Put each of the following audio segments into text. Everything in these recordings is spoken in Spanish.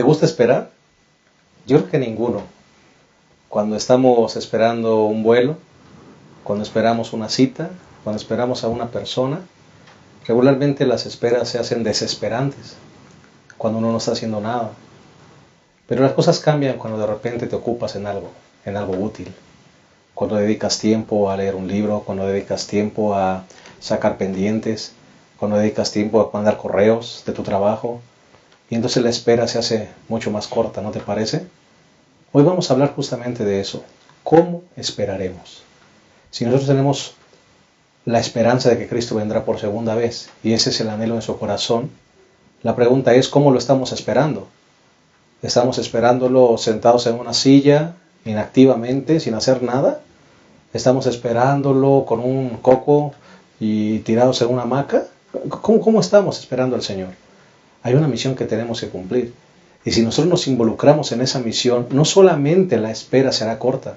¿Te gusta esperar? Yo creo que ninguno. Cuando estamos esperando un vuelo, cuando esperamos una cita, cuando esperamos a una persona, regularmente las esperas se hacen desesperantes, cuando uno no está haciendo nada. Pero las cosas cambian cuando de repente te ocupas en algo útil. Cuando dedicas tiempo a leer un libro, cuando dedicas tiempo a sacar pendientes, cuando dedicas tiempo a mandar correos de tu trabajo, y entonces la espera se hace mucho más corta, ¿no te parece? Hoy vamos a hablar justamente de eso. ¿Cómo esperaremos? Si nosotros tenemos la esperanza de que Cristo vendrá por segunda vez, y ese es el anhelo de su corazón, la pregunta es, ¿cómo lo estamos esperando? ¿Estamos esperándolo sentados en una silla, inactivamente, sin hacer nada? ¿Estamos esperándolo con un coco y tirados en una hamaca? ¿Cómo estamos esperando al Señor? Hay una misión que tenemos que cumplir. Y si nosotros nos involucramos en esa misión, no solamente la espera será corta,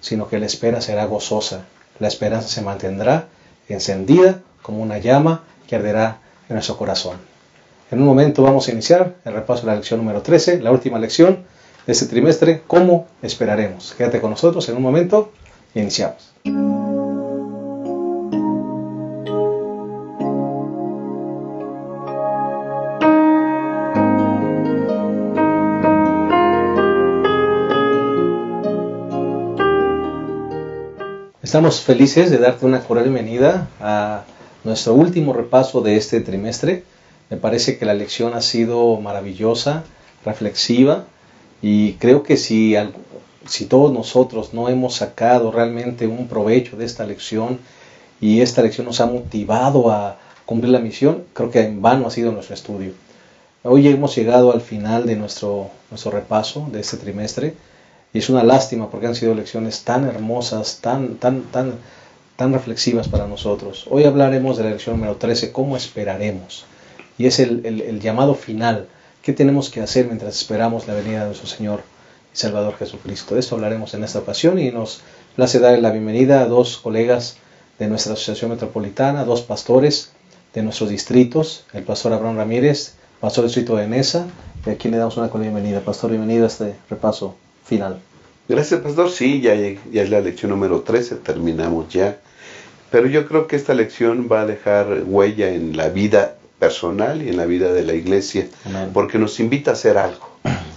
sino que la espera será gozosa. La esperanza se mantendrá encendida como una llama que arderá en nuestro corazón. En un momento vamos a iniciar el repaso de la lección número 13, la última lección de este trimestre, ¿cómo esperaremos? Quédate con nosotros en un momento y iniciamos. Estamos felices de darte una cordial bienvenida a nuestro último repaso de este trimestre. Me parece que la lección ha sido maravillosa, reflexiva, y creo que si todos nosotros no hemos sacado realmente un provecho de esta lección y esta lección nos ha motivado a cumplir la misión, creo que en vano ha sido nuestro estudio. Hoy hemos llegado al final de nuestro repaso de este trimestre. Y es una lástima porque han sido lecciones tan hermosas, tan reflexivas para nosotros. Hoy hablaremos de la lección número 13, ¿cómo esperaremos? Y es el llamado final. ¿Qué tenemos que hacer mientras esperamos la venida de nuestro Señor y Salvador Jesucristo? De esto hablaremos en esta ocasión y nos place dar la bienvenida a dos colegas de nuestra asociación metropolitana, dos pastores de nuestros distritos, el pastor Abraham Ramírez, pastor del distrito de Neza, y a quien le damos una cordial bienvenida. Pastor, bienvenido a este repaso final. Gracias, pastor. Sí, ya es la lección número 13, terminamos ya. Pero yo creo que esta lección va a dejar huella en la vida personal y en la vida de la iglesia. Amén. Porque nos invita a hacer algo,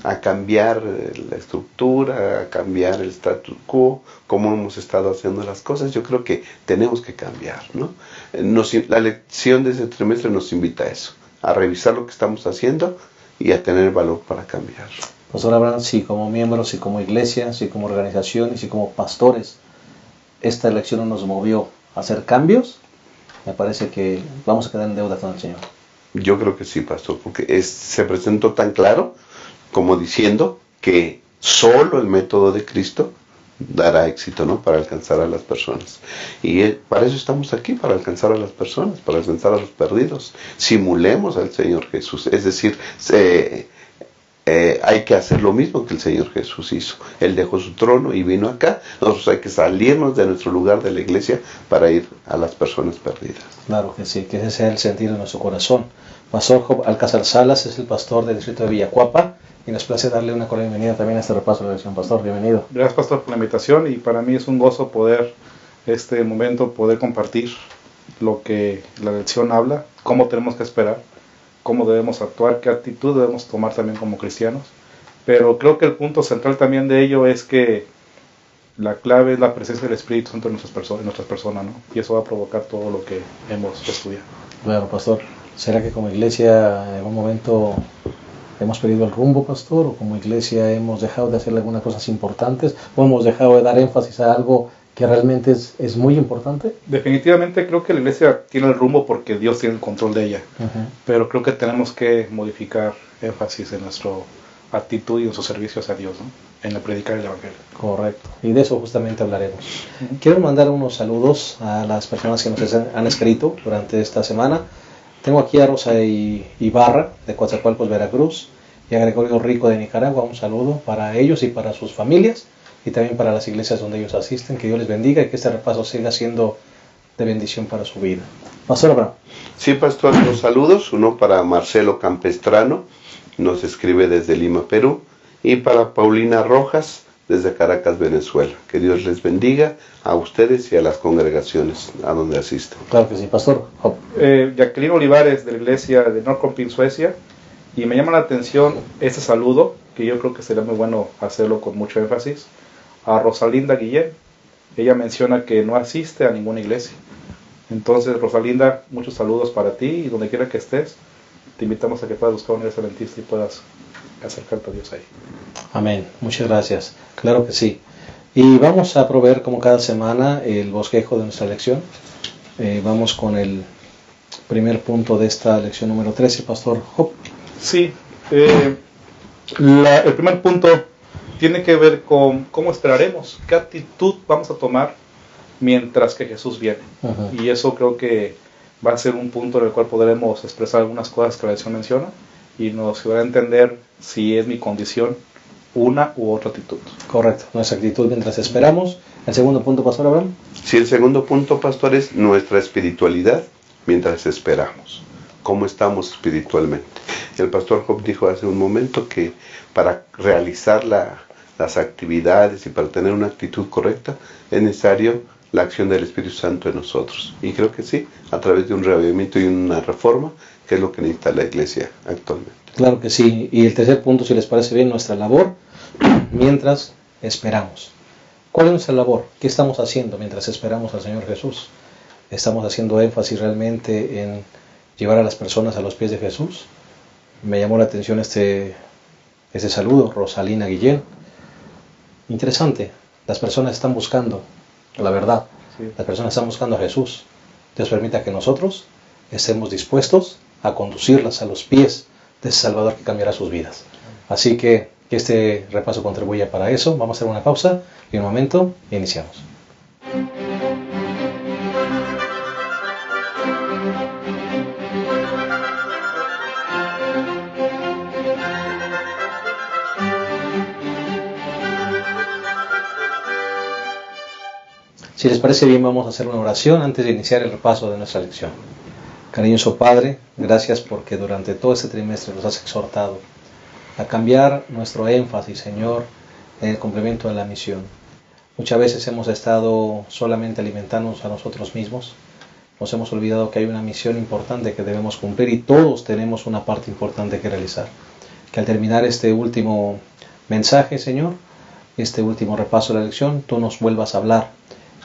a cambiar la estructura, a cambiar el status quo, como hemos estado haciendo las cosas. Yo creo que tenemos que cambiar, ¿no? La lección de este trimestre nos invita a eso, a revisar lo que estamos haciendo y a tener valor para cambiar. Pastor Abraham, si como miembros, si como iglesia, si como organización y si como pastores, esta elección nos movió a hacer cambios, me parece que vamos a quedar en deuda con el Señor. Yo creo que sí, pastor, porque se presentó tan claro como diciendo que solo el método de Cristo dará éxito, ¿no? Para alcanzar a las personas. Y para eso estamos aquí, para alcanzar a las personas, para alcanzar a los perdidos. Simulemos al Señor Jesús, es decir, hay que hacer lo mismo que el Señor Jesús hizo. Él dejó su trono y vino acá. Nosotros hay que salirnos de nuestro lugar de la iglesia para ir a las personas perdidas. Claro que sí, que ese sea el sentir de nuestro corazón. Pastor Job Alcázar Salas es el pastor del distrito de Villacuapa y nos place darle una cordial bienvenida también a este repaso de la lección. Pastor, bienvenido. Gracias, pastor, por la invitación, y para mí es un gozo poder poder compartir lo que la lección habla, cómo tenemos que esperar, cómo debemos actuar, qué actitud debemos tomar también como cristianos. Pero creo que el punto central también de ello es que la clave es la presencia del Espíritu Santo en nuestras personas, ¿no? Y eso va a provocar todo lo que hemos estudiado. Claro, pastor. ¿Será que como iglesia en algún momento hemos perdido el rumbo, pastor? ¿O como iglesia hemos dejado de hacer algunas cosas importantes? ¿O hemos dejado de dar énfasis a algo que realmente es muy importante? Definitivamente creo que la iglesia tiene el rumbo porque Dios tiene el control de ella. Pero creo que tenemos que modificar énfasis en nuestra actitud y en nuestro servicio hacia Dios, ¿no? En el predicar el Evangelio. Correcto. Y de eso justamente hablaremos. Quiero mandar unos saludos a las personas que nos han escrito durante esta semana. Tengo aquí a Rosa Ibarra de Coatzacoalcos, Veracruz, y a Gregorio Rico de Nicaragua. Un saludo para ellos y para sus familias, y también para las iglesias donde ellos asisten. Que Dios les bendiga y que este repaso siga siendo de bendición para su vida. Pastor Abraham. Sí, pastor, dos saludos. Uno para Marcelo Campestrano, nos escribe desde Lima, Perú, y para Paulina Rojas, desde Caracas, Venezuela. Que Dios les bendiga a ustedes y a las congregaciones a donde asisten. Claro que sí, Pastor. Jacqueline Olivares, de la iglesia de Norrköping, Suecia, y me llama la atención este saludo, que yo creo que sería muy bueno hacerlo con mucho énfasis, a Rosalinda Guillén. Ella menciona que no asiste a ninguna iglesia. Entonces, Rosalinda, muchos saludos para ti, y donde quiera que estés, te invitamos a que puedas buscar una iglesia adventista y puedas acercarte a Dios ahí. Amén, muchas gracias. Claro que sí. Y vamos a proveer como cada semana el bosquejo de nuestra lección. Vamos con el primer punto de esta lección número 13, Pastor Job. Sí, el primer punto tiene que ver con cómo esperaremos, qué actitud vamos a tomar mientras que Jesús viene. Uh-huh. Y eso creo que va a ser un punto en el cual podremos expresar algunas cosas que la lección menciona y nos va a entender si es mi condición una u otra actitud. Correcto, nuestra actitud mientras esperamos. El segundo punto, Pastor Abraham. Sí, el segundo punto, Pastor, es nuestra espiritualidad mientras esperamos. ¿Cómo estamos espiritualmente? El Pastor Job dijo hace un momento que para realizar las actividades y para tener una actitud correcta es necesario la acción del Espíritu Santo en nosotros. Y creo que sí, a través de un reavivamiento y una reforma, que es lo que necesita la iglesia actualmente. Claro que sí. Y el tercer punto, si les parece bien, nuestra labor mientras esperamos. ¿Cuál es nuestra labor? ¿Qué estamos haciendo mientras esperamos al Señor Jesús? ¿Estamos haciendo énfasis realmente en llevar a las personas a los pies de Jesús? Me llamó la atención este saludo, Rosalina Guillén. Interesante, las personas están buscando la verdad, sí. Las personas están buscando a Jesús. Dios permita que nosotros estemos dispuestos a conducirlas a los pies de ese Salvador que cambiará sus vidas. Así que este repaso contribuya para eso. Vamos a hacer una pausa y en un momento iniciamos. Si les parece bien, vamos a hacer una oración antes de iniciar el repaso de nuestra lección. Cariñoso Padre, gracias porque durante todo este trimestre nos has exhortado a cambiar nuestro énfasis, Señor, en el cumplimiento de la misión. Muchas veces hemos estado solamente alimentándonos a nosotros mismos. Nos hemos olvidado que hay una misión importante que debemos cumplir y todos tenemos una parte importante que realizar. Que al terminar este último mensaje, Señor, este último repaso de la lección, tú nos vuelvas a hablar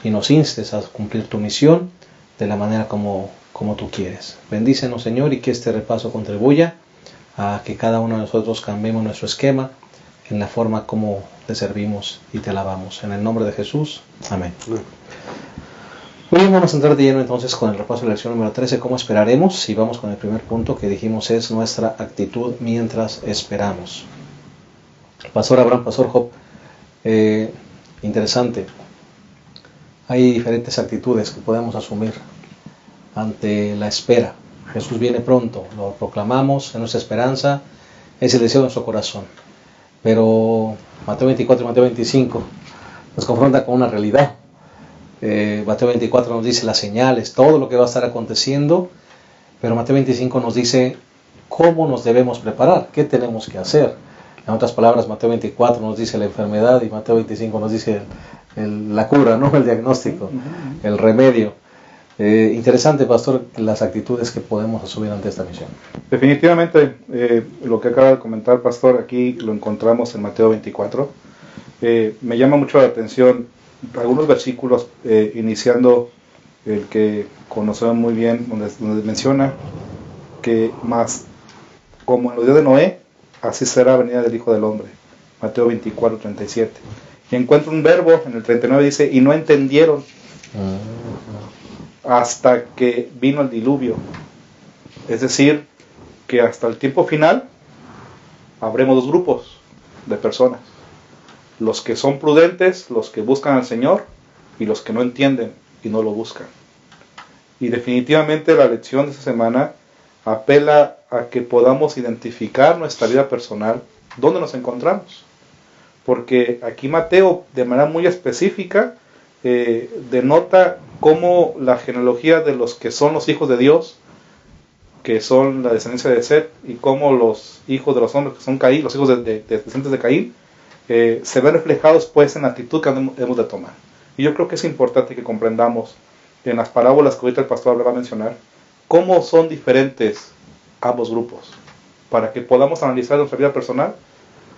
y nos instes a cumplir tu misión de la manera como tú quieres. Bendícenos, Señor, y que este repaso contribuya a que cada uno de nosotros cambiemos nuestro esquema en la forma como te servimos y te alabamos. En el nombre de Jesús. Amén. Muy bien, vamos a entrar de lleno entonces con el repaso de la lección número 13, ¿cómo esperaremos? Y vamos con el primer punto que dijimos es nuestra actitud mientras esperamos. Pastor Abraham, Pastor Job, interesante. Hay diferentes actitudes que podemos asumir ante la espera. Jesús viene pronto, lo proclamamos, es nuestra esperanza, es el deseo de nuestro corazón. Pero Mateo 24 y Mateo 25 nos confronta con una realidad. Mateo 24 nos dice las señales, todo lo que va a estar aconteciendo, pero Mateo 25 nos dice cómo nos debemos preparar, qué tenemos que hacer. En otras palabras, Mateo 24 nos dice la enfermedad y Mateo 25 nos dice la cura, ¿no? El diagnóstico, el remedio. Interesante, Pastor, las actitudes que podemos asumir ante esta misión. Definitivamente, lo que acaba de comentar, Pastor, aquí lo encontramos en Mateo 24. Me llama mucho la atención algunos versículos, iniciando el que conocemos muy bien, donde menciona que más como en los días de Noé, así será la venida del Hijo del Hombre. Mateo 24, 37. Y encuentro un verbo en el 39, dice, y no entendieron hasta que vino el diluvio. Es decir, que hasta el tiempo final habremos dos grupos de personas. Los que son prudentes, los que buscan al Señor, y los que no entienden y no lo buscan. Y definitivamente la lección de esta semana apela a que podamos identificar nuestra vida personal, dónde nos encontramos. Porque aquí Mateo, de manera muy específica, denota cómo la genealogía de los que son los hijos de Dios que son la descendencia de Set, y cómo los hijos de los hombres que son Caín, los hijos de descendientes de Caín, se ven reflejados pues en la actitud que hemos de tomar. Y yo creo que es importante que comprendamos en las parábolas que ahorita el pastor va a mencionar, cómo son diferentes ambos grupos, para que podamos analizar nuestra vida personal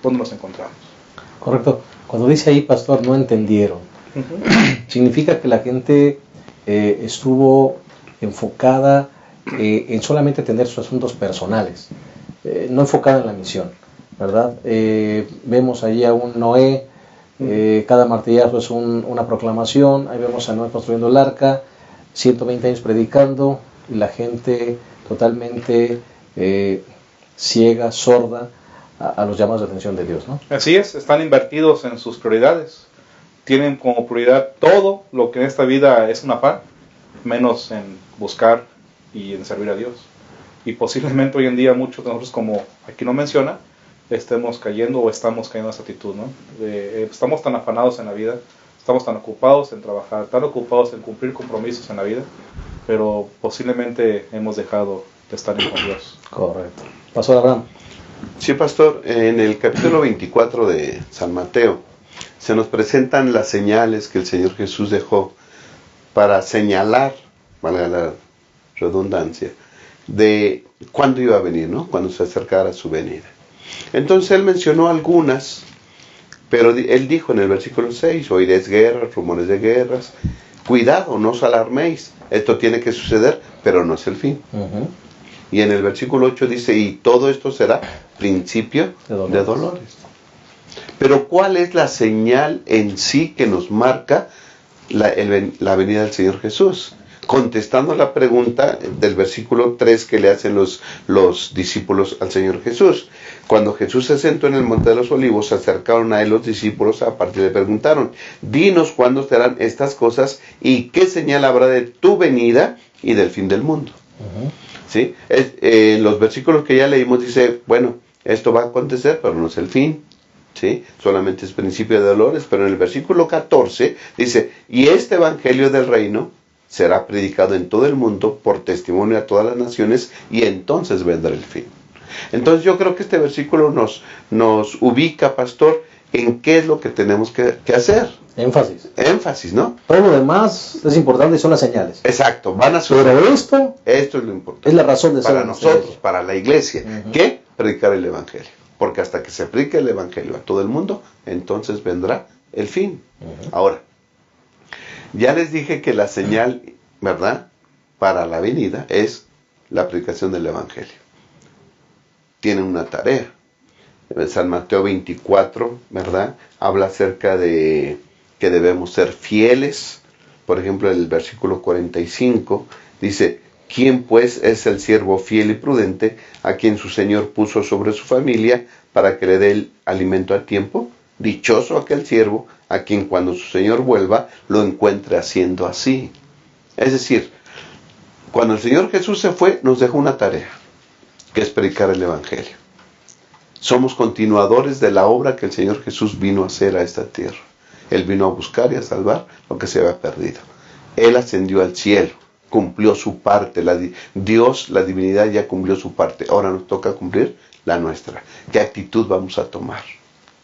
dónde nos encontramos. Correcto. Cuando dice ahí, pastor, no entendieron, significa que la gente estuvo enfocada en solamente tener sus asuntos personales, no enfocada en la misión, ¿verdad? Vemos allí a un Noé, cada martillazo es una proclamación. Ahí vemos a Noé construyendo el arca, 120 años predicando, y la gente totalmente ciega, sorda a los llamados de atención de Dios, ¿no? Así es, están invertidos en sus prioridades, tienen como prioridad todo lo que en esta vida es un afán, menos en buscar y en servir a Dios. Y posiblemente hoy en día muchos de nosotros, como aquí lo menciona, estemos cayendo o estamos cayendo en esa actitud, ¿no? Estamos tan afanados en la vida, estamos tan ocupados en trabajar, tan ocupados en cumplir compromisos en la vida, pero posiblemente hemos dejado de estar con Dios. Correcto. Pastor Abraham. Sí, pastor, en el capítulo 24 de San Mateo se nos presentan las señales que el Señor Jesús dejó para señalar, valga la redundancia, de cuándo iba a venir, ¿no? Cuando se acercara su venida. Entonces él mencionó algunas, pero él dijo en el versículo 6, oiréis guerras, rumores de guerras, cuidado, no os alarméis, esto tiene que suceder, pero no es el fin. Y en el versículo 8 dice, y todo esto será principio de dolores. Pero ¿cuál es la señal en sí que nos marca la venida del Señor Jesús? Contestando la pregunta del versículo 3 que le hacen los discípulos al Señor Jesús. Cuando Jesús se sentó en el Monte de los Olivos, se acercaron a él los discípulos, aparte le preguntaron, dinos cuándo serán estas cosas y qué señal habrá de tu venida y del fin del mundo. ¿Sí? Los versículos que ya leímos dice, bueno, esto va a acontecer, pero no es el fin. ¿Sí? Solamente es principio de dolores, pero en el versículo 14 dice, y este evangelio del reino será predicado en todo el mundo por testimonio a todas las naciones y entonces vendrá el fin. Entonces yo creo que este versículo nos ubica, pastor, en qué es lo que tenemos que hacer. Énfasis, ¿no? Todo lo demás es importante y son las señales. Exacto, van a suceder. Pero esto es lo importante. Es la razón de ser para nosotros, para la iglesia, que predicar el evangelio. Porque hasta que se predique el evangelio a todo el mundo, entonces vendrá el fin. Ahora, ya les dije que la señal, ¿verdad?, para la venida es la predicación del evangelio. Tienen una tarea. En San Mateo 24, ¿verdad?, habla acerca de que debemos ser fieles. Por ejemplo, el versículo 45 dice, ¿quién pues es el siervo fiel y prudente a quien su Señor puso sobre su familia para que le dé el alimento a tiempo? Dichoso aquel siervo a quien cuando su Señor vuelva lo encuentre haciendo así. Es decir, cuando el Señor Jesús se fue, nos dejó una tarea, que es predicar el evangelio. Somos continuadores de la obra que el Señor Jesús vino a hacer a esta tierra. Él vino a buscar y a salvar lo que se había perdido. Él ascendió al cielo, cumplió su parte. Dios, la divinidad, ya cumplió su parte. Ahora nos toca cumplir la nuestra. ¿Qué actitud vamos a tomar,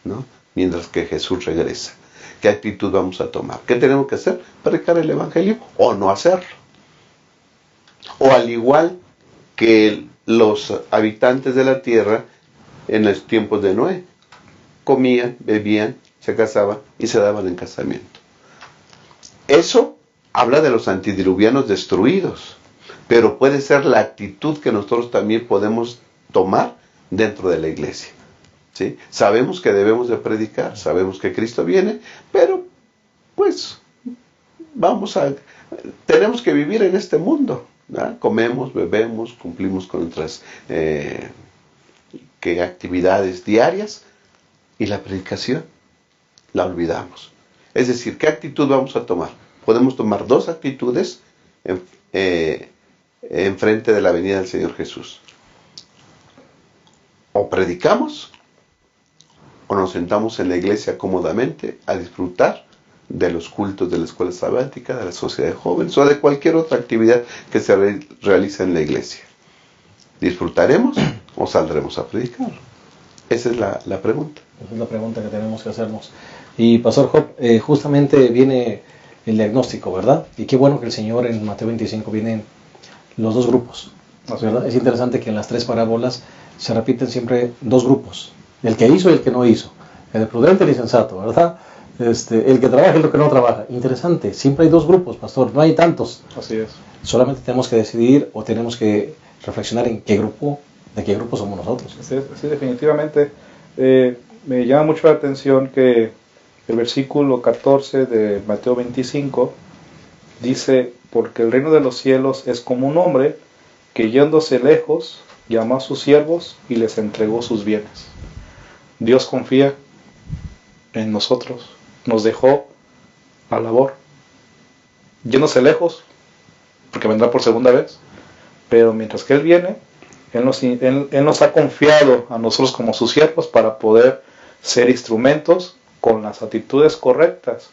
¿no?, mientras que Jesús regresa? ¿Qué actitud vamos a tomar? ¿Qué tenemos que hacer? ¿Predicar el evangelio o no hacerlo? O al igual que los habitantes de la tierra en los tiempos de Noé, comían, bebían, se casaban y se daban en casamiento. Eso habla de los antidiluvianos destruidos, pero puede ser la actitud que nosotros también podemos tomar dentro de la iglesia. ¿Sí? Sabemos que debemos de predicar, sabemos que Cristo viene, pero pues tenemos que vivir en este mundo, ¿verdad? Comemos, bebemos, cumplimos con nuestras actividades diarias, y la predicación la olvidamos. Es decir, ¿qué actitud vamos a tomar? Podemos tomar dos actitudes en frente de la venida del Señor Jesús. O predicamos, o nos sentamos en la iglesia cómodamente a disfrutar de los cultos de la escuela sabática, de la sociedad de jóvenes o de cualquier otra actividad que se realiza en la iglesia. ¿Disfrutaremos o saldremos a predicar? Esa es la pregunta. Esa es la pregunta que tenemos que hacernos. Y Pastor Job, justamente viene el diagnóstico, ¿verdad? Y qué bueno que el Señor en Mateo 25 vienen los dos grupos, ¿verdad? Es interesante que en las 3 parábolas se repiten siempre 2 grupos, el que hizo y el que no hizo, el prudente y el insensato, ¿verdad? El que trabaja y el que no trabaja. Interesante, siempre hay 2 grupos, pastor, no hay tantos. Así es. Solamente tenemos que decidir o tenemos que reflexionar en qué grupo, de qué grupo somos nosotros. Sí, definitivamente. Me llama mucho la atención que el versículo 14 de Mateo 25 dice: porque el reino de los cielos es como un hombre que, yéndose lejos, llamó a sus siervos y les entregó sus bienes. Dios confía en nosotros, nos dejó la labor, yéndose lejos, porque vendrá por segunda vez, pero mientras que Él viene, Él nos ha confiado a nosotros como sus siervos para poder ser instrumentos con las actitudes correctas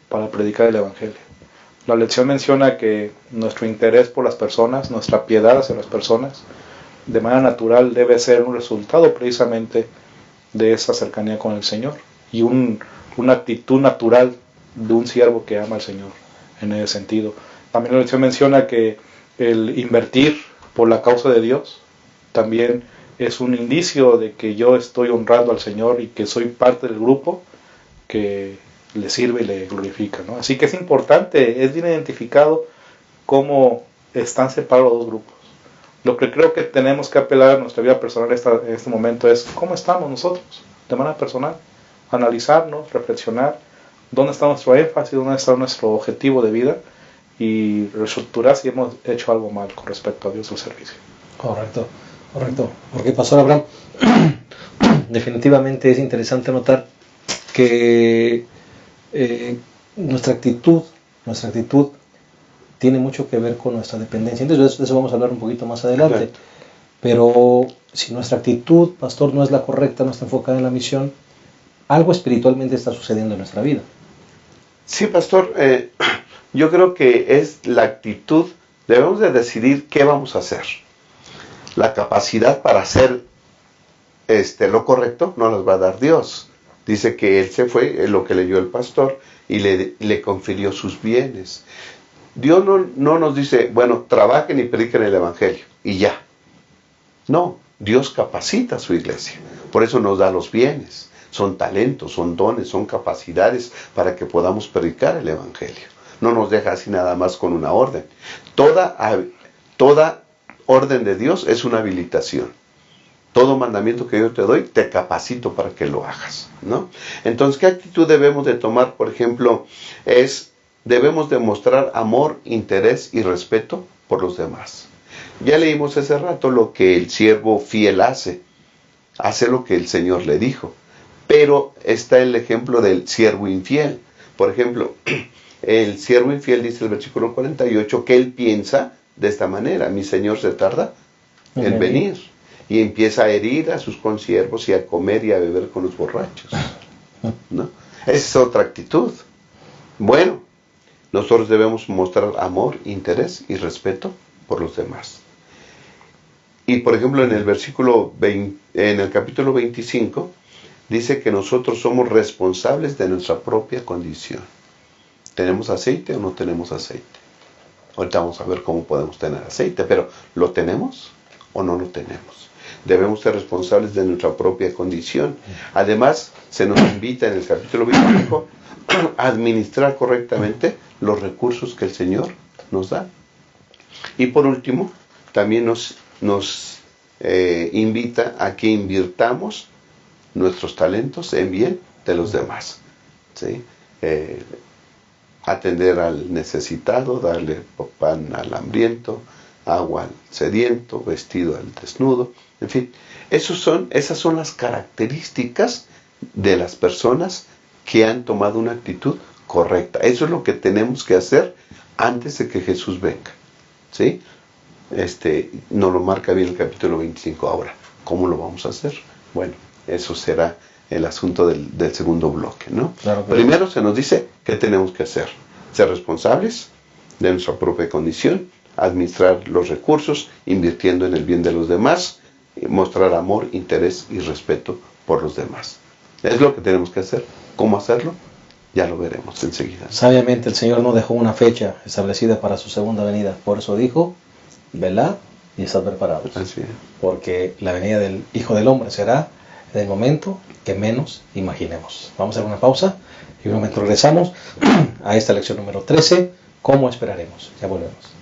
para predicar el Evangelio. La lección menciona que nuestro interés por las personas, nuestra piedad hacia las personas, de manera natural debe ser un resultado precisamente de esa cercanía con el Señor y una actitud natural de un siervo que ama al Señor en ese sentido. También la lección menciona que el invertir por la causa de Dios también es un indicio de que yo estoy honrando al Señor y que soy parte del grupo que le sirve y le glorifica, ¿no? Así que es importante, es bien identificado cómo están separados los 2 grupos. Lo que creo que tenemos que apelar a nuestra vida personal en este momento es cómo estamos nosotros, de manera personal, analizarnos, reflexionar, dónde está nuestro énfasis, dónde está nuestro objetivo de vida y reestructurar si hemos hecho algo mal con respecto a Dios o al servicio. Correcto. Porque, Pastor Abraham, definitivamente es interesante notar que nuestra actitud tiene mucho que ver con nuestra dependencia. Entonces de eso vamos a hablar un poquito más adelante. Correcto. Pero si nuestra actitud, pastor, no es la correcta, no está enfocada en la misión, algo espiritualmente está sucediendo en nuestra vida. Sí, pastor, yo creo que es la actitud. Debemos de decidir qué vamos a hacer. La capacidad para hacer lo correcto no las va a dar Dios. Dice que Él se fue, lo que leyó el pastor, y le confirió sus bienes. Dios no nos dice, bueno, trabajen y prediquen el Evangelio, y ya. No, Dios capacita a su iglesia. Por eso nos da los bienes. Son talentos, son dones, son capacidades para que podamos predicar el Evangelio. No nos deja así nada más con una orden. Toda orden de Dios es una habilitación. Todo mandamiento que yo te doy, te capacito para que lo hagas, ¿no? Entonces, ¿qué actitud debemos de tomar? Por ejemplo, debemos demostrar amor, interés y respeto por los demás. Ya leímos hace rato lo que el siervo fiel hace lo que el Señor le dijo. Pero está el ejemplo del siervo infiel. Por ejemplo, el siervo infiel dice el versículo 48 que él piensa de esta manera: mi Señor se tarda en venir. Y empieza a herir a sus consiervos y a comer y a beber con los borrachos, ¿no? Esa es otra actitud. Bueno, nosotros debemos mostrar amor, interés y respeto por los demás. Y por ejemplo, en el capítulo 25, dice que nosotros somos responsables de nuestra propia condición. ¿Tenemos aceite o no tenemos aceite? Ahorita vamos a ver cómo podemos tener aceite, pero ¿lo tenemos o no lo tenemos? Debemos ser responsables de nuestra propia condición. Además, se nos invita en el capítulo 25 a administrar correctamente los recursos que el Señor nos da. Y por último, también nos invita a que invirtamos nuestros talentos en bien de los demás, ¿sí? Atender al necesitado, darle pan al hambriento, agua al sediento, vestido al desnudo, en fin, esas son las características de las personas que han tomado una actitud correcta. Eso es lo que tenemos que hacer antes de que Jesús venga, ¿sí? Nos lo marca bien el capítulo 25. Ahora, ¿cómo lo vamos a hacer? Bueno, eso será el asunto del segundo bloque, ¿no? Claro. Primero se nos dice qué tenemos que hacer: ser responsables de nuestra propia condición, administrar los recursos, invirtiendo en el bien de los demás, y mostrar amor, interés y respeto por los demás. Es lo que tenemos que hacer. ¿Cómo hacerlo? Ya lo veremos enseguida. Sabiamente el Señor no dejó una fecha establecida para su segunda venida. Por eso dijo, velad y estad preparados. Así es. Porque la venida del Hijo del Hombre será en el momento que menos imaginemos. Vamos a hacer una pausa y un momento regresamos a esta lección número 13. ¿Cómo esperaremos? Ya volvemos.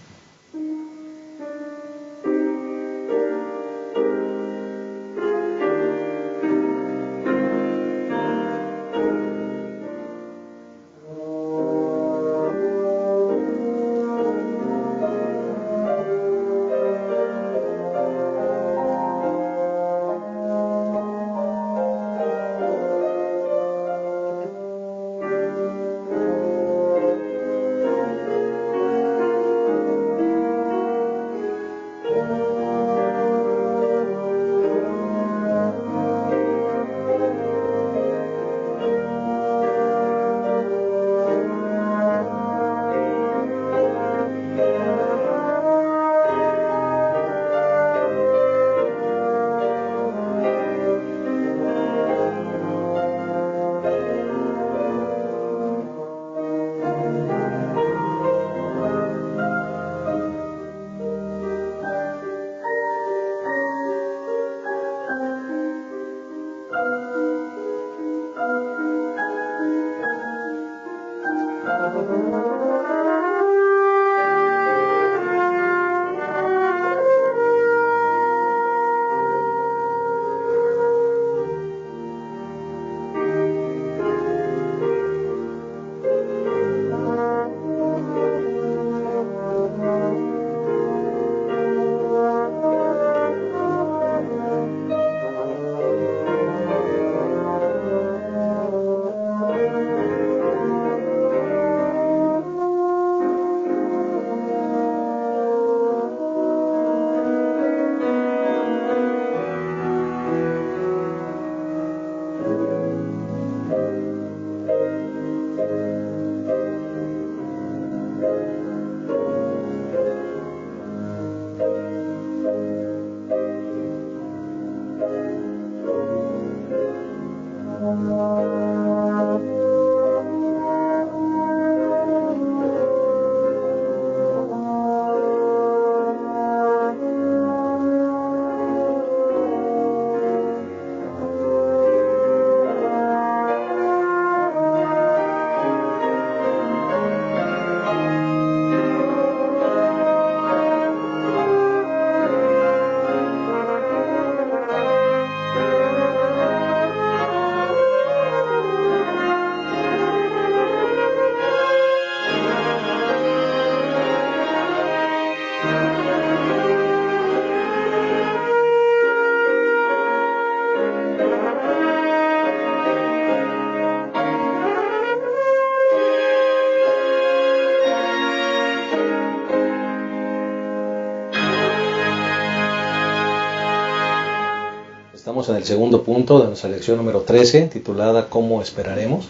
Estamos en el segundo punto de nuestra lección número 13, titulada ¿Cómo esperaremos?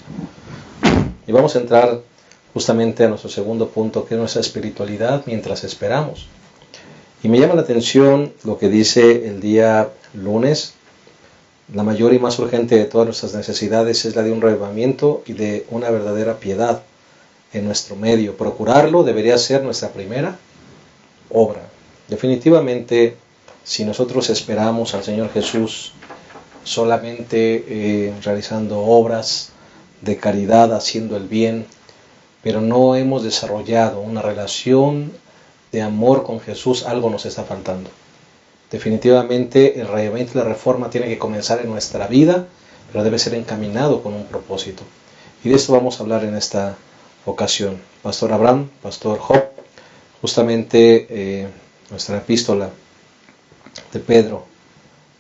Y vamos a entrar justamente a nuestro segundo punto, que es nuestra espiritualidad mientras esperamos. Y me llama la atención lo que dice el día lunes. La mayor y más urgente de todas nuestras necesidades es la de un reavivamiento y de una verdadera piedad en nuestro medio. Procurarlo debería ser nuestra primera obra. Definitivamente, si nosotros esperamos al Señor Jesús solamente realizando obras de caridad, haciendo el bien, pero no hemos desarrollado una relación de amor con Jesús, algo nos está faltando. Definitivamente el reavivamiento y la reforma tiene que comenzar en nuestra vida, pero debe ser encaminado con un propósito. Y de esto vamos a hablar en esta ocasión. Pastor Abraham, Pastor Job, justamente nuestra epístola de Pedro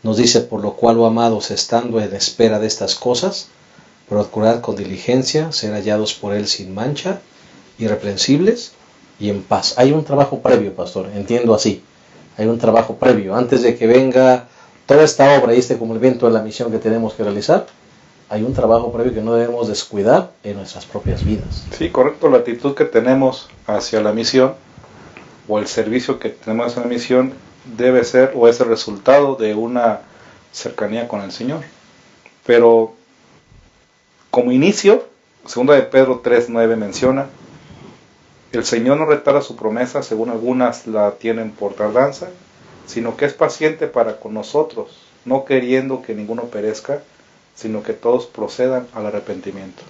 nos dice: por lo cual, oh amados, estando en espera de estas cosas, procurad con diligencia ser hallados por Él sin mancha, irreprensibles y en paz. Hay un trabajo previo, pastor, entiendo así. Hay un trabajo previo. Antes de que venga toda esta obra y como el viento de la misión que tenemos que realizar, hay un trabajo previo que no debemos descuidar en nuestras propias vidas. Sí, correcto. La actitud que tenemos hacia la misión o el servicio que tenemos en la misión debe ser o es el resultado de una cercanía con el Señor. Pero como inicio, 2 de Pedro 3:9 menciona: el Señor no retarda su promesa, según algunas la tienen por tardanza, sino que es paciente para con nosotros, no queriendo que ninguno perezca, sino que todos procedan al arrepentimiento.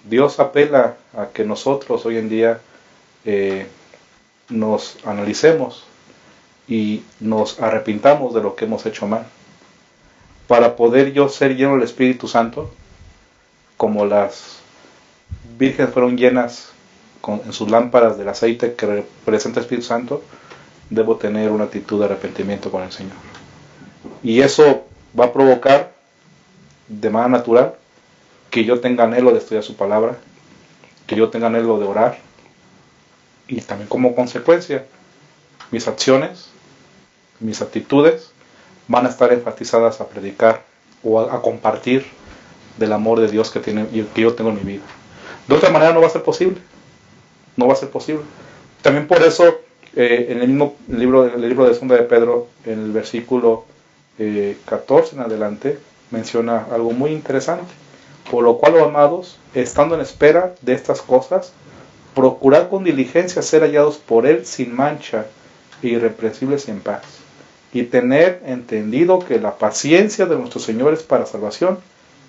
Dios apela a que nosotros hoy en día nos analicemos y nos arrepintamos de lo que hemos hecho mal, para poder yo ser lleno del Espíritu Santo, como las vírgenes fueron llenas en sus lámparas del aceite que representa el Espíritu Santo. Debo tener una actitud de arrepentimiento con el Señor, y eso va a provocar de manera natural que yo tenga anhelo de estudiar su palabra, que yo tenga anhelo de orar, y también como consecuencia mis acciones, mis actitudes van a estar enfatizadas a predicar o a compartir del amor de Dios que yo tengo en mi vida. De otra manera no va a ser posible. No va a ser posible. También por eso, en el mismo libro de 2 de Pedro, en el versículo 14 en adelante, menciona algo muy interesante. Por lo cual, oh amados, estando en espera de estas cosas, procurad con diligencia ser hallados por Él sin mancha e irreprensibles en paz, y tener entendido que la paciencia de nuestro Señor es para salvación,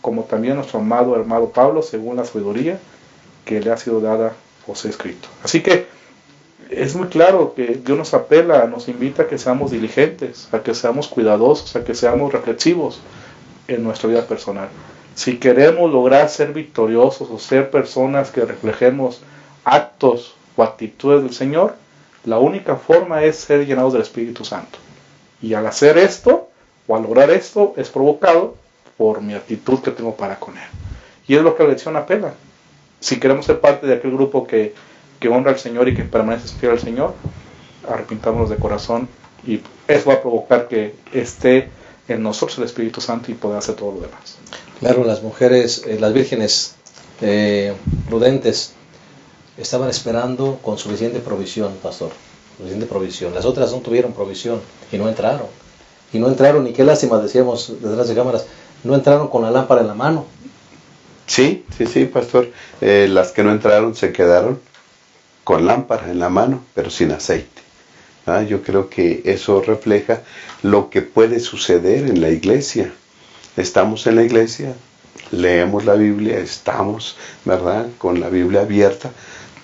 como también nuestro amado hermano Pablo, según la sabiduría que le ha sido dada, os he escrito. Así que es muy claro que Dios nos apela, nos invita a que seamos diligentes, a que seamos cuidadosos, a que seamos reflexivos en nuestra vida personal. Si queremos lograr ser victoriosos o ser personas que reflejemos actos o actitudes del Señor, la única forma es ser llenados del Espíritu Santo. Y al hacer esto, o al lograr esto, es provocado por mi actitud que tengo para con Él. Y es lo que la lección apela. Si queremos ser parte de aquel grupo que honra al Señor y que permanece fiel al Señor, arrepintámonos de corazón, y eso va a provocar que esté en nosotros el Espíritu Santo y poder hacer todo lo demás. Claro, las mujeres, las vírgenes prudentes estaban esperando con suficiente provisión, pastor, suficiente provisión. Las otras no tuvieron provisión y no entraron. Y qué lástima, decíamos detrás de cámaras, no entraron con la lámpara en la mano. Sí, pastor. Las que no entraron se quedaron con lámpara en la mano, pero sin aceite. Yo creo que eso refleja lo que puede suceder en la iglesia. Estamos en la iglesia, leemos la Biblia, estamos, ¿verdad?, con la Biblia abierta,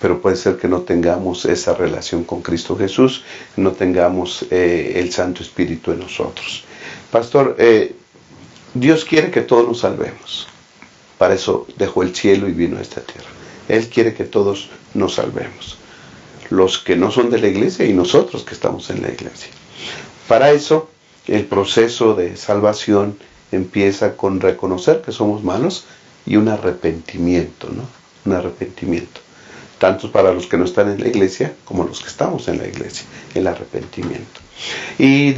pero puede ser que no tengamos esa relación con Cristo Jesús, no tengamos el Santo Espíritu en nosotros. Pastor, Dios quiere que todos nos salvemos. Para eso dejó el cielo y vino a esta tierra. Él quiere que todos nos salvemos. Los que no son de la iglesia y nosotros que estamos en la iglesia. Para eso, el proceso de salvación empieza con reconocer que somos malos y un arrepentimiento, ¿no? Un arrepentimiento. Tanto para los que no están en la iglesia como los que estamos en la iglesia. El arrepentimiento. Y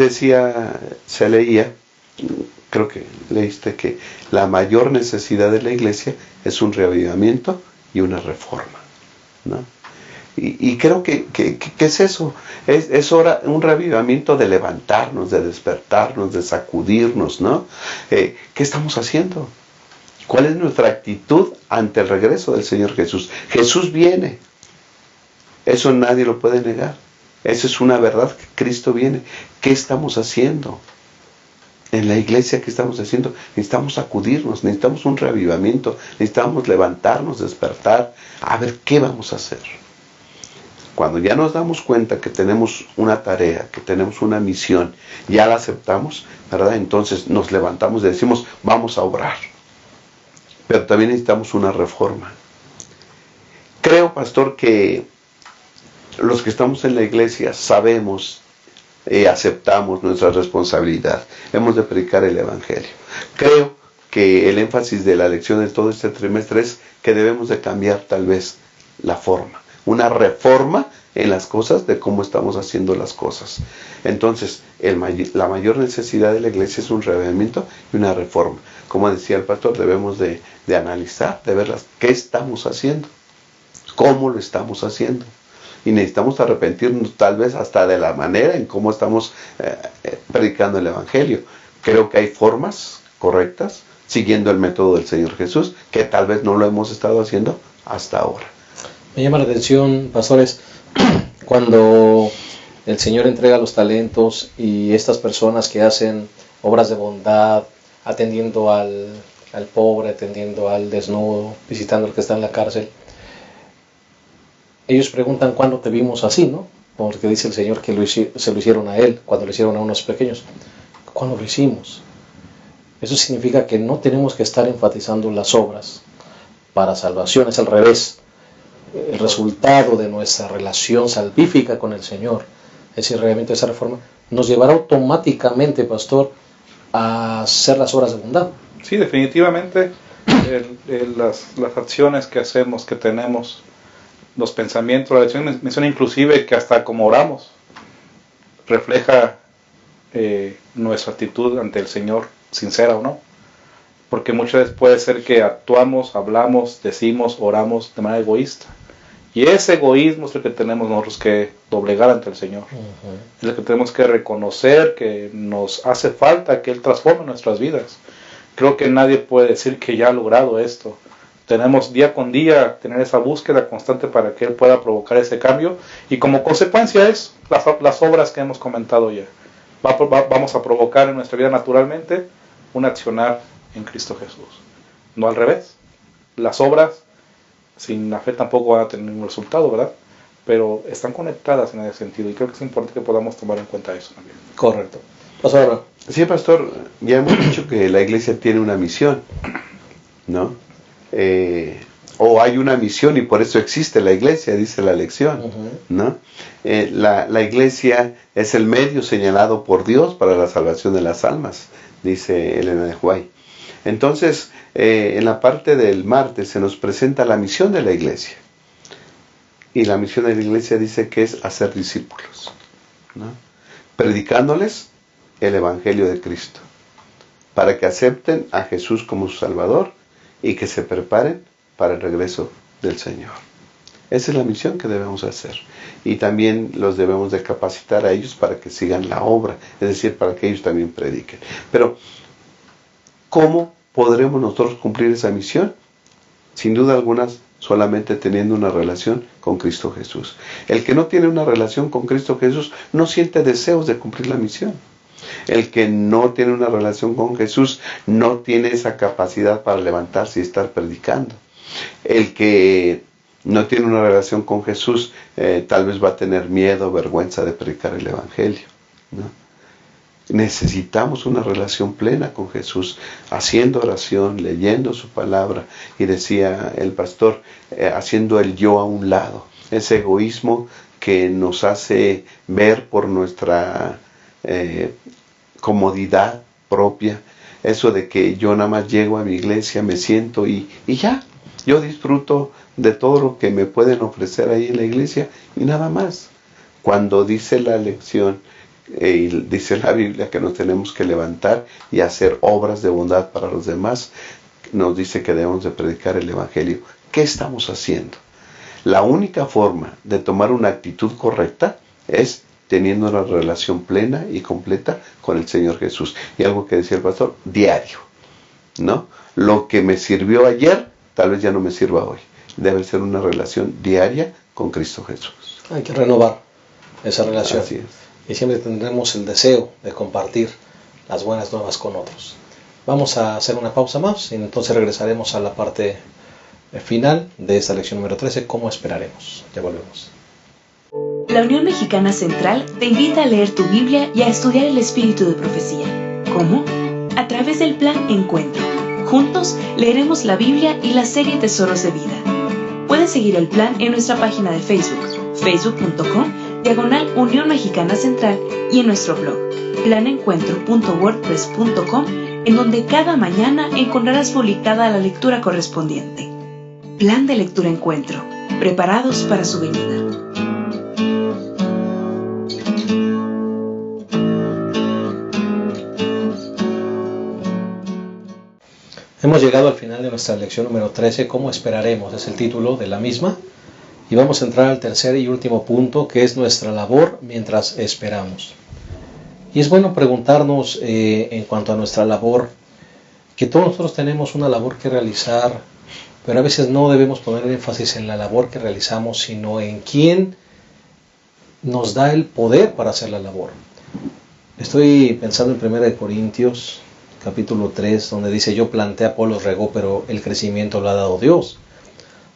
se leía, creo que leíste, que la mayor necesidad de la iglesia es un reavivamiento y una reforma, ¿no? Y creo que es eso, es hora, un reavivamiento de levantarnos, de despertarnos, de sacudirnos, ¿no? ¿Qué estamos haciendo? ¿Cuál es nuestra actitud ante el regreso del Señor Jesús? Jesús viene, eso nadie lo puede negar, eso es una verdad, que Cristo viene. ¿Qué estamos haciendo? En la iglesia, ¿qué estamos haciendo? Necesitamos sacudirnos, necesitamos un reavivamiento, necesitamos levantarnos, despertar, a ver qué vamos a hacer. Cuando ya nos damos cuenta que tenemos una tarea, que tenemos una misión, ya la aceptamos, ¿verdad? Entonces nos levantamos y decimos, vamos a obrar. Pero también necesitamos una reforma. Creo, pastor, que los que estamos en la iglesia sabemos, aceptamos nuestra responsabilidad. Hemos de predicar el Evangelio. Creo que el énfasis de la lección de todo este trimestre es que debemos de cambiar tal vez la forma. Una reforma en las cosas de cómo estamos haciendo las cosas. Entonces, la mayor necesidad de la iglesia es un reavivamiento y una reforma. Como decía el pastor, debemos de analizar, de ver qué estamos haciendo, cómo lo estamos haciendo. y necesitamos arrepentirnos tal vez hasta de la manera en cómo estamos predicando el Evangelio. Creo que hay formas correctas, siguiendo el método del Señor Jesús, que tal vez no lo hemos estado haciendo hasta ahora. Me llama la atención, pastores, cuando el Señor entrega los talentos y estas personas que hacen obras de bondad, atendiendo al pobre, atendiendo al desnudo, visitando al que está en la cárcel, ellos preguntan cuándo te vimos así, ¿no? Porque dice el Señor que se lo hicieron a Él, cuando lo hicieron a unos pequeños. ¿Cuándo lo hicimos? Eso significa que no tenemos que estar enfatizando las obras para salvación, es al revés. El resultado de nuestra relación salvífica con el Señor, es decir, realmente esa reforma, nos llevará automáticamente, pastor, a hacer las obras de bondad. Sí, definitivamente las acciones que hacemos, que tenemos, los pensamientos, la lección menciona inclusive que hasta como oramos, refleja nuestra actitud ante el Señor, sincera o no. Porque muchas veces puede ser que actuamos, hablamos, decimos, oramos de manera egoísta. Y ese egoísmo es el que tenemos nosotros que doblegar ante el Señor. Es el que tenemos que reconocer que nos hace falta que Él transforme nuestras vidas. Creo que nadie puede decir que ya ha logrado esto. Tenemos día con día tener esa búsqueda constante para que Él pueda provocar ese cambio. Y como consecuencia es las obras que hemos comentado ya. Vamos a provocar en nuestra vida naturalmente un accionar en Cristo Jesús. No al revés. Las obras sin la fe tampoco van a tener ningún resultado, ¿verdad? Pero están conectadas en ese sentido y creo que es importante que podamos tomar en cuenta eso también. Correcto. Pastor. Sí, pastor, ya hemos dicho que la iglesia tiene una misión, ¿no? O hay una misión y por eso existe la iglesia, dice la lección, ¿no? La iglesia es el medio señalado por Dios para la salvación de las almas, dice Elena de White. Entonces, en la parte del martes se nos presenta la misión de la iglesia. Y la misión de la iglesia dice que es hacer discípulos, ¿no? Predicándoles el Evangelio de Cristo, para que acepten a Jesús como su Salvador y que se preparen para el regreso del Señor. Esa es la misión que debemos hacer. Y también los debemos de capacitar a ellos para que sigan la obra, es decir, para que ellos también prediquen. Pero, ¿cómo podremos nosotros cumplir esa misión? Sin duda alguna, solamente teniendo una relación con Cristo Jesús. El que no tiene una relación con Cristo Jesús no siente deseos de cumplir la misión. El que no tiene una relación con Jesús no tiene esa capacidad para levantarse y estar predicando. El que no tiene una relación con Jesús tal vez va a tener miedo, vergüenza de predicar el Evangelio, ¿no? Necesitamos una relación plena con Jesús, haciendo oración, leyendo su palabra, y decía el pastor, haciendo el yo a un lado, ese egoísmo que nos hace ver por nuestra comodidad propia, eso de que yo nada más llego a mi iglesia, me siento y ya, yo disfruto de todo lo que me pueden ofrecer ahí en la iglesia y nada más. Cuando dice la lección, y dice la Biblia que nos tenemos que levantar y hacer obras de bondad para los demás, nos dice que debemos de predicar el Evangelio. ¿Qué estamos haciendo? La única forma de tomar una actitud correcta es teniendo una relación plena y completa con el Señor Jesús. Y algo que decía el pastor, diario, ¿no? Lo que me sirvió ayer, tal vez ya no me sirva hoy. Debe ser una relación diaria con Cristo Jesús. Hay que renovar esa relación. Así es. Y siempre tendremos el deseo de compartir las buenas nuevas con otros. Vamos a hacer una pausa más y entonces regresaremos a la parte final de esta lección número 13, ¿cómo esperaremos? Ya volvemos. La Unión Mexicana Central te invita a leer tu Biblia y a estudiar el espíritu de profecía. ¿Cómo? A través del Plan Encuentro. Juntos leeremos la Biblia y la serie Tesoros de Vida. Puedes seguir el plan en nuestra página de Facebook, facebook.com/Unión Mexicana Central, y en nuestro blog, planencuentro.wordpress.com, en donde cada mañana encontrarás publicada la lectura correspondiente. Plan de Lectura Encuentro, preparados para su venida. Hemos llegado al final de nuestra lección número 13, ¿cómo esperaremos? Es el título de la misma. Y vamos a entrar al tercer y último punto, que es nuestra labor mientras esperamos. Y es bueno preguntarnos en cuanto a nuestra labor, que todos nosotros tenemos una labor que realizar, pero a veces no debemos poner énfasis en la labor que realizamos, sino en quién nos da el poder para hacer la labor. Estoy pensando en 1 Corintios, capítulo 3, donde dice: yo planté, Apolos regó, pero el crecimiento lo ha dado Dios.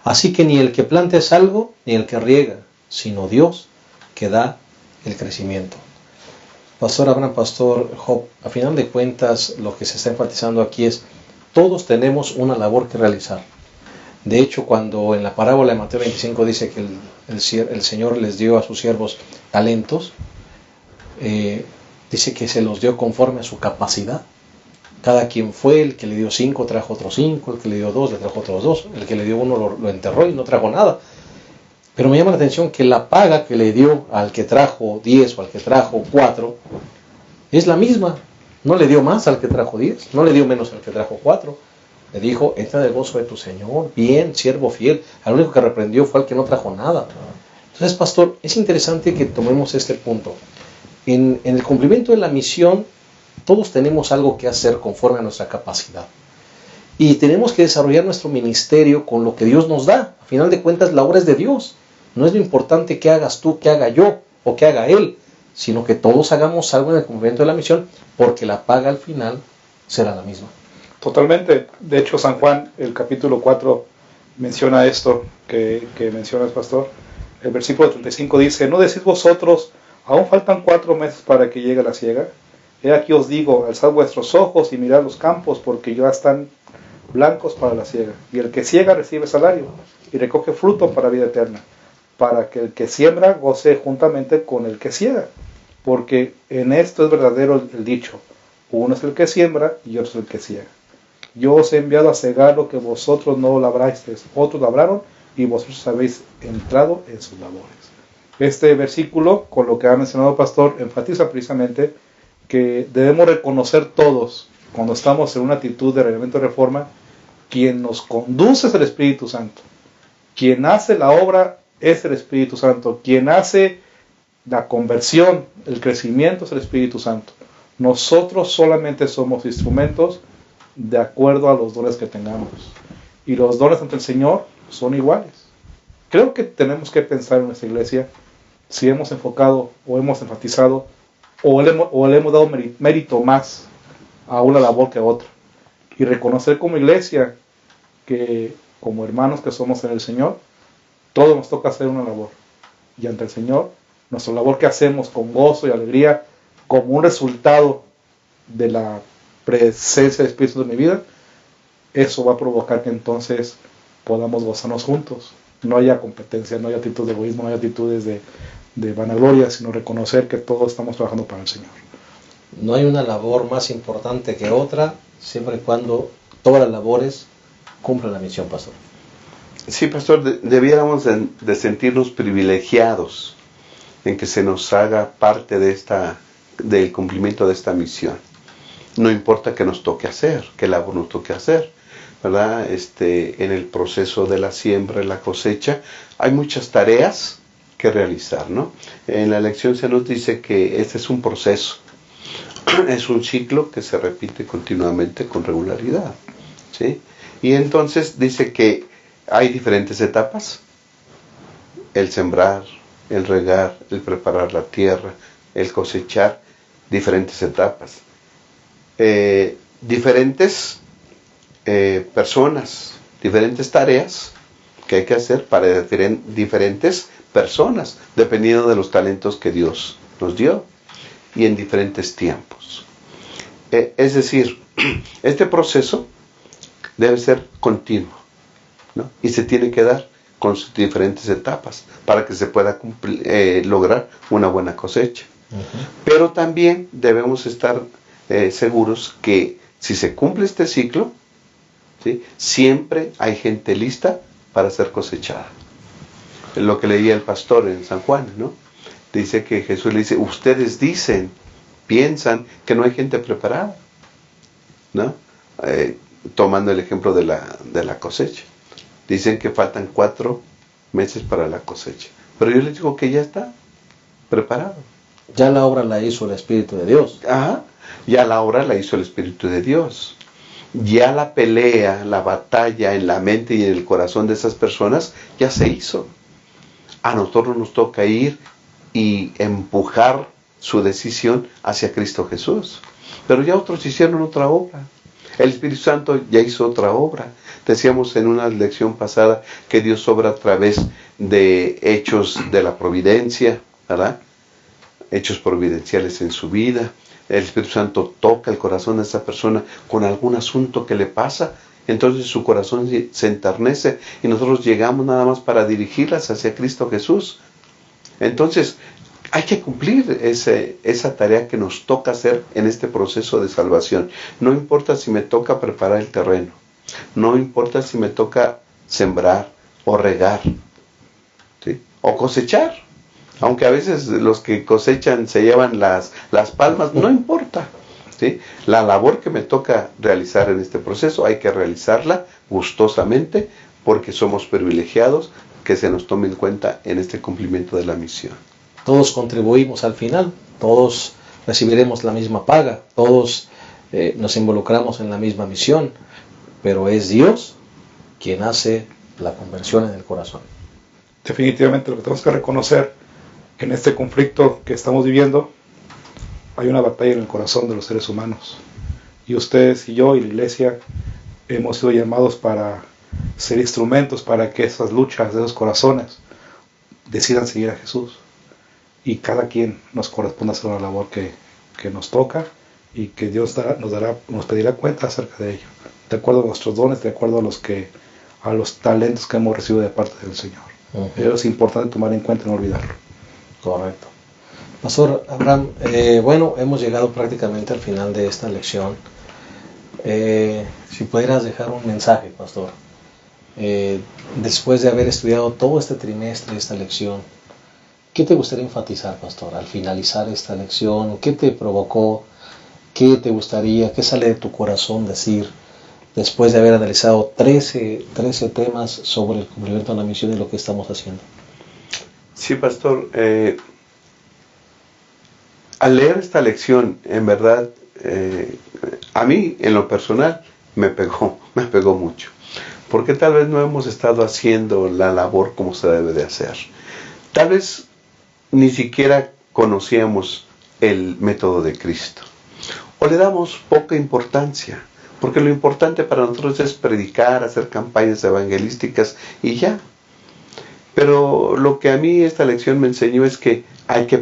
Así que ni el que planta es algo, ni el que riega, sino Dios que da el crecimiento. Pastor Abraham, Pastor Job, a final de cuentas lo que se está enfatizando aquí es: todos tenemos una labor que realizar. De hecho, cuando en la parábola de Mateo 25 dice que el Señor les dio a sus siervos talentos, dice que se los dio conforme a su capacidad. Cada quien fue, el que le dio 5 trajo otros 5, el que le dio 2 le trajo otros 2, el que le dio 1 lo enterró y no trajo nada. Pero me llama la atención que la paga que le dio al que trajo 10 o al que trajo 4 es la misma. No le dio más al que trajo 10, no le dio menos al que trajo 4. Le dijo: entra en el gozo de tu Señor, bien, siervo fiel. Al único que reprendió fue al que no trajo nada. Entonces, pastor, es interesante que tomemos este punto. En el cumplimiento de la misión, todos tenemos algo que hacer conforme a nuestra capacidad. Y tenemos que desarrollar nuestro ministerio con lo que Dios nos da. A final de cuentas, la obra es de Dios. No es lo importante que hagas tú, que haga yo o que haga Él, sino que todos hagamos algo en el cumplimiento de la misión, porque la paga al final será la misma. Totalmente. De hecho, San Juan, el capítulo 4, menciona esto que mencionas, pastor. El versículo 35 dice: ¿no decís vosotros, aún faltan 4 meses para que llegue la siega? He aquí os digo, alzad vuestros ojos y mirad los campos, porque ya están blancos para la siega. Y el que siega recibe salario y recoge fruto para vida eterna, para que el que siembra goce juntamente con el que siega. Porque en esto es verdadero el dicho: uno es el que siembra y otro es el que siega. Yo os he enviado a cegar lo que vosotros no labrasteis, otros labraron y vosotros habéis entrado en sus labores. Este versículo, con lo que ha mencionado el pastor, enfatiza precisamente que debemos reconocer todos, cuando estamos en una actitud de reglamento de reforma, quien nos conduce es el Espíritu Santo. Quien hace la obra es el Espíritu Santo. Quien hace la conversión, el crecimiento es el Espíritu Santo. Nosotros solamente somos instrumentos de acuerdo a los dones que tengamos. Y los dones ante el Señor son iguales. Creo que tenemos que pensar en nuestra iglesia si hemos enfocado o hemos enfatizado o le hemos dado mérito más a una labor que a otra. Y reconocer como iglesia que como hermanos que somos en el Señor, todos nos toca hacer una labor. Y ante el Señor, nuestra labor que hacemos con gozo y alegría, como un resultado de la presencia del Espíritu de mi vida, eso va a provocar que entonces podamos gozarnos juntos. No haya competencia, no haya actitudes de egoísmo, no haya actitudes de vanagloria, sino reconocer que todos estamos trabajando para el Señor. No hay una labor más importante que otra, siempre y cuando todas las labores cumplan la misión, pastor. Sí, pastor, debiéramos de sentirnos privilegiados en que se nos haga parte del cumplimiento de esta misión. No importa qué nos toque hacer, qué labor nos toque hacer, ¿verdad? En el proceso de la siembra y la cosecha hay muchas tareas que realizar, ¿no? En la lección se nos dice que este es un proceso, es un ciclo que se repite continuamente con regularidad, ¿sí? Y entonces dice que hay diferentes etapas: el sembrar, el regar, el preparar la tierra, el cosechar, diferentes etapas. Diferentes personas, diferentes tareas que hay que hacer para diferentes personas, dependiendo de los talentos que Dios nos dio, y en diferentes tiempos. Es decir, este proceso debe ser continuo, ¿no? Y se tiene que dar con sus diferentes etapas para que se pueda lograr una buena cosecha. Uh-huh. Pero también debemos estar seguros que si se cumple este ciclo, ¿sí?, siempre hay gente lista para ser cosechada. Lo que leía el pastor en San Juan, ¿no? Dice que Jesús le dice: ustedes piensan que no hay gente preparada, ¿no? Tomando el ejemplo de la cosecha. Dicen que faltan 4 meses para la cosecha. Pero yo les digo que ya está preparado. Ya la obra la hizo el Espíritu de Dios. Ajá, ya la obra la hizo el Espíritu de Dios. Ya la pelea, la batalla en la mente y en el corazón de esas personas ya se hizo. A nosotros nos toca ir y empujar su decisión hacia Cristo Jesús. Pero ya otros hicieron otra obra. El Espíritu Santo ya hizo otra obra. Decíamos en una lección pasada que Dios obra a través de hechos de la providencia, ¿verdad? Hechos providenciales en su vida. El Espíritu Santo toca el corazón de esa persona con algún asunto que le pasa. Entonces su corazón se enternece y nosotros llegamos nada más para dirigirlas hacia Cristo Jesús. Entonces hay que cumplir esa tarea que nos toca hacer en este proceso de salvación. No importa si me toca preparar el terreno. No importa si me toca sembrar o regar, ¿sí? O cosechar. Aunque a veces los que cosechan se llevan las palmas, no importa, ¿sí? La labor que me toca realizar en este proceso hay que realizarla gustosamente porque somos privilegiados que se nos tome en cuenta en este cumplimiento de la misión. Todos contribuimos al final, todos recibiremos la misma paga, todos nos involucramos en la misma misión, pero es Dios quien hace la conversión en el corazón. Definitivamente lo que tenemos que reconocer en este conflicto que estamos viviendo, hay una batalla en el corazón de los seres humanos. Y ustedes y yo y la iglesia hemos sido llamados para ser instrumentos para que esas luchas de esos corazones decidan seguir a Jesús. Y cada quien nos corresponde hacer la labor que nos toca y que Dios nos pedirá cuenta acerca de ello. De acuerdo a nuestros dones, de acuerdo a los talentos que hemos recibido de parte del Señor. Eso es importante tomar en cuenta y no olvidarlo. Correcto. Pastor Abraham, bueno, hemos llegado prácticamente al final de esta lección. Si pudieras dejar un mensaje, Pastor, después de haber estudiado todo este trimestre, esta lección, ¿qué te gustaría enfatizar, Pastor, al finalizar esta lección? ¿Qué te provocó? ¿Qué te gustaría? ¿Qué sale de tu corazón decir después de haber analizado 13 temas sobre el cumplimiento de la misión y lo que estamos haciendo? Sí, Pastor, al leer esta lección, en verdad, a mí, en lo personal, me pegó mucho. Porque tal vez no hemos estado haciendo la labor como se debe de hacer. Tal vez ni siquiera conocíamos el método de Cristo. O le damos poca importancia. Porque lo importante para nosotros es predicar, hacer campañas evangelísticas y ya. Pero lo que a mí esta lección me enseñó es que hay que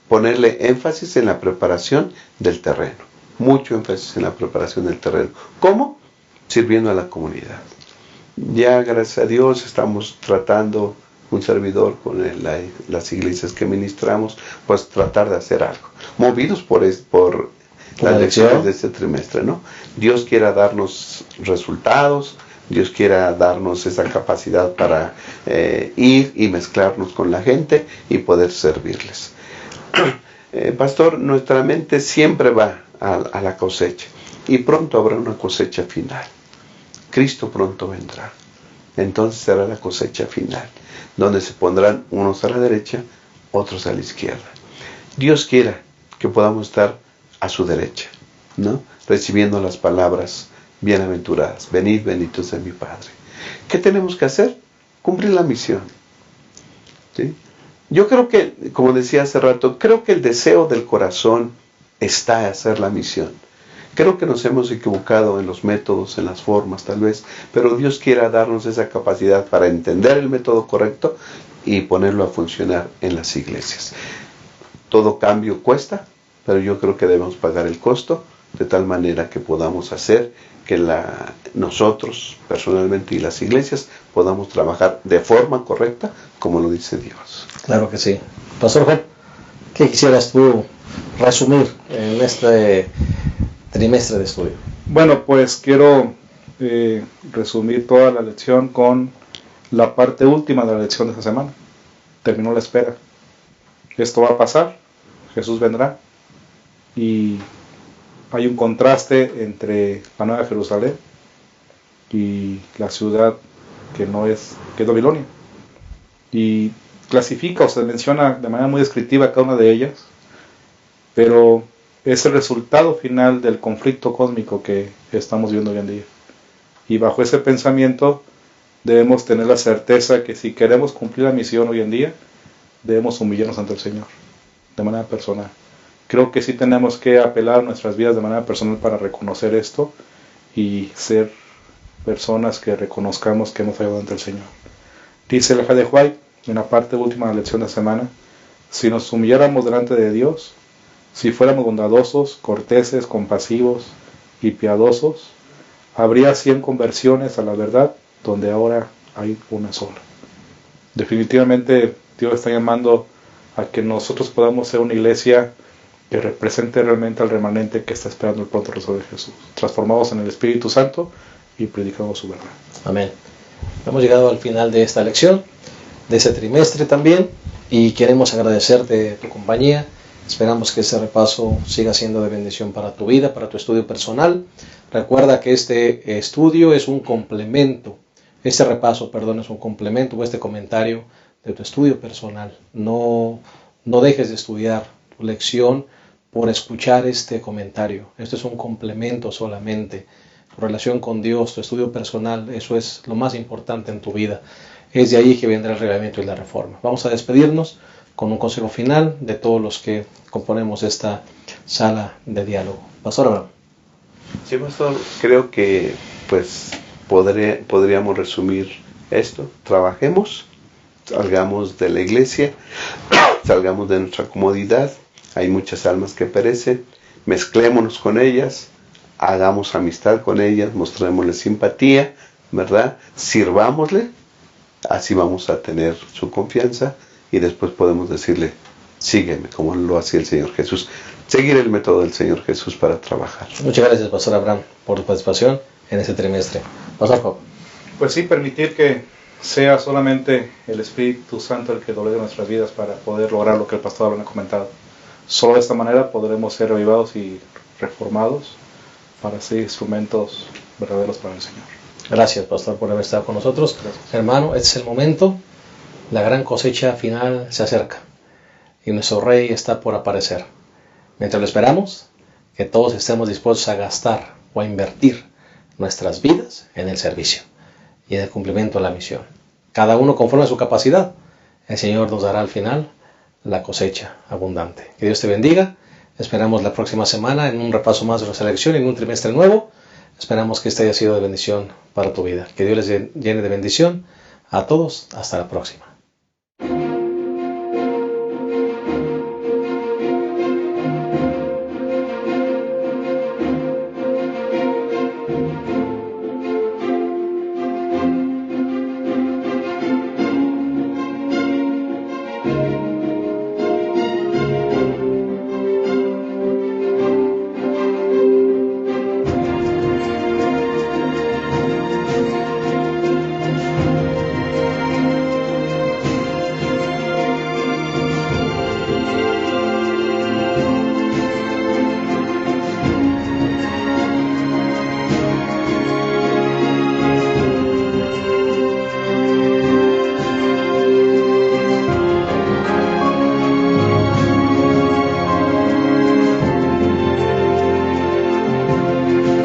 ponerle énfasis en la preparación del terreno. Mucho énfasis en la preparación del terreno. ¿Cómo? Sirviendo a la comunidad. Ya, gracias a Dios, estamos tratando, un servidor con las iglesias que ministramos, pues tratar de hacer algo. Movidos por las lecciones de este trimestre, ¿no? Dios quiera darnos resultados, Dios quiera darnos esa capacidad para ir y mezclarnos con la gente y poder servirles. Pastor, nuestra mente siempre va a la cosecha y pronto habrá una cosecha final. Cristo pronto vendrá. Entonces será la cosecha final, donde se pondrán unos a la derecha, otros a la izquierda. Dios quiera que podamos estar a su derecha, ¿no? Recibiendo las palabras bienaventuradas. Venid, benditos de mi Padre. ¿Qué tenemos que hacer? Cumplir la misión, ¿sí? Yo creo que, como decía hace rato, creo que el deseo del corazón está en hacer la misión. Creo que nos hemos equivocado en los métodos, en las formas tal vez, pero Dios quiera darnos esa capacidad para entender el método correcto y ponerlo a funcionar en las iglesias. Todo cambio cuesta, pero yo creo que debemos pagar el costo de tal manera que podamos hacer que nosotros personalmente y las iglesias podamos trabajar de forma correcta como lo dice Dios. Claro que sí. Pastor Juan, ¿qué quisieras tú resumir en este trimestre de estudio? Bueno, pues quiero resumir toda la lección con la parte última de la lección de esta semana. Terminó la espera. Esto va a pasar, Jesús vendrá y hay un contraste entre la Nueva Jerusalén y la ciudad que es Babilonia. Y clasifica o se menciona de manera muy descriptiva cada una de ellas, pero es el resultado final del conflicto cósmico que estamos viendo hoy en día. Y bajo ese pensamiento debemos tener la certeza que si queremos cumplir la misión hoy en día, debemos humillarnos ante el Señor, de manera personal. Creo que sí tenemos que apelar a nuestras vidas de manera personal para reconocer esto y ser personas que reconozcamos que hemos fallado ante el Señor. Dice el Elijah de White, en la parte última de la lección de la semana, si nos humilláramos delante de Dios, si fuéramos bondadosos, corteses, compasivos y piadosos, habría 100 conversiones a la verdad, donde ahora hay una sola. Definitivamente Dios está llamando a que nosotros podamos ser una iglesia que represente realmente al remanente que está esperando el pronto regreso de Jesús, transformados en el Espíritu Santo y predicando su verdad. Amén. Hemos llegado al final de esta lección, de ese trimestre también, y queremos agradecerte tu compañía. Esperamos que este repaso siga siendo de bendición para tu vida, para tu estudio personal. Recuerda que este estudio es un complemento, este repaso, perdón, es un complemento o este comentario de tu estudio personal. No dejes de estudiar tu lección por escuchar este comentario. Esto es un complemento solamente. Tu relación con Dios, tu estudio personal, eso es lo más importante en tu vida. Es de ahí que vendrá el reglamento y la reforma. Vamos a despedirnos con un consejo final de todos los que componemos esta sala de diálogo. Pastor Abraham. Sí, pastor, creo que podríamos resumir esto. Trabajemos, salgamos de la iglesia, salgamos de nuestra comodidad. Hay muchas almas que perecen. Mezclémonos con ellas, hagamos amistad con ellas, mostrémosle simpatía, ¿verdad? Sirvámosle, así vamos a tener su confianza y después podemos decirle, sígueme, como lo hacía el Señor Jesús. Seguir el método del Señor Jesús para trabajar. Muchas gracias, Pastor Abraham, por tu participación en este trimestre. Pastor Job. Pues sí, permitir que sea solamente el Espíritu Santo el que doblegue nuestras vidas para poder lograr lo que el Pastor Abraham ha comentado. Solo de esta manera podremos ser revivados y reformados para ser instrumentos verdaderos para el Señor. Gracias, Pastor, por haber estado con nosotros. Gracias. Hermano, este es el momento. La gran cosecha final se acerca y nuestro Rey está por aparecer. Mientras lo esperamos, que todos estemos dispuestos a gastar o a invertir nuestras vidas en el servicio y en el cumplimiento de la misión. Cada uno conforme a su capacidad. El Señor nos dará al final la cosecha abundante. Que Dios te bendiga. Esperamos la próxima semana en un repaso más de nuestra lección, en un trimestre nuevo. Esperamos que este haya sido de bendición para tu vida. Que Dios les llene de bendición a todos. Hasta la próxima.